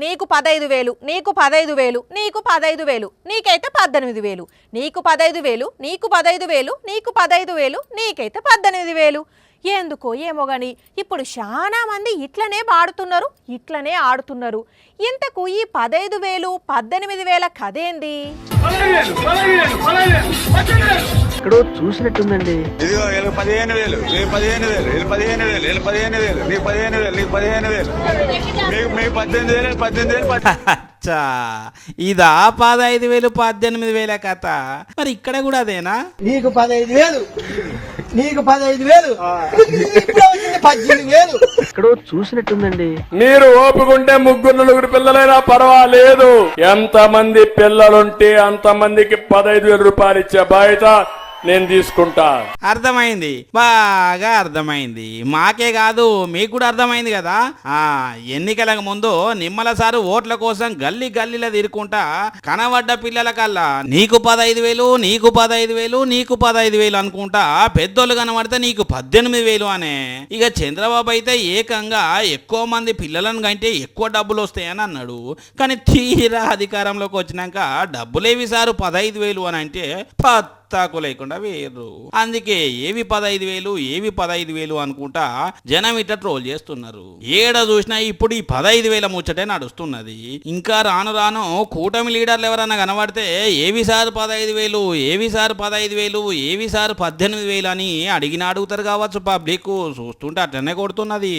నీకు 15,000, నీకు 15,000, నీకు 15,000, నీకైతే 18,000, నీకు 15,000, నీకు 15,000, నీకు 15,000, నీకైతే 18,000. ఎందుకో ఏమో గాని ఇప్పుడు చాలా మంది ఇట్లనే వాడుతున్నారు, ఇట్లనే ఆడుతున్నారు. ఇంతకు ఈ 15,000, 18,000 కదేంది? ఎక్కడో చూసినట్టుందండి. ఇదిగో 15,000, 15,000, 15,000, 15,000, నీకు 15,000, నీకు 15,000, మీకు 18,000, 18,000. అచ్చా, ఇదా 15,000, 18,000 కథ. మరి ఇక్కడ కూడా అదేనా? నీకు 15,000, నీకు 15,000, ఇప్పుడు వచ్చింది 18,000. ఎక్కడో చూసినట్టుందండి. మీరు ఓపుకుంటే 3-4 పిల్లలైనా పర్వాలేదు. ఎంత మంది పిల్లలుంటే అంతమందికి 15,000 రూపాయలు ఇచ్చే బాధ్యత నేను తీసుకుంటా. అర్థమైంది, బాగా అర్థమైంది. మాకే కాదు మీకు కూడా అర్థమైంది కదా. ఎన్నికలకు ముందు నిమ్మల సారు ఓట్ల కోసం గల్లీ గల్లీలో తిరుకుంటా కనబడ్డ పిల్లల కల్లా నీకు 15,000, నీకు 15,000, నీకు 15,000 అనుకుంటా పెద్దోళ్ళు కనబడితే నీకు 18,000 అనే. ఇక చంద్రబాబు అయితే ఏకంగా ఎక్కువ మంది పిల్లలను కంటే ఎక్కువ డబ్బులు వస్తాయని అన్నాడు. కానీ తీరా అధికారంలోకి వచ్చినాక డబ్బులేవి సారు 15,000 అని అంటే తాకు లేకుండా వేరు. అందుకే ఏవి 15,000, ఏవి 15,000 అనుకుంటా జనం ఇట్లా ట్రోల్ చేస్తున్నారు. ఏడ చూసినా ఇప్పుడు ఈ 15,000 ముచ్చటే నడుస్తున్నది. ఇంకా రాను రాను కూటమి లీడర్లు ఎవరన్నా కనబడితే ఏవి సార్ 15,000, ఏవి సార్ 15,000, ఏవి సార్ 18,000 అని అడిగిన అడుగుతారు కావచ్చు. పబ్లిక్ చూస్తుంటే అట్లనే కొడుతున్నది.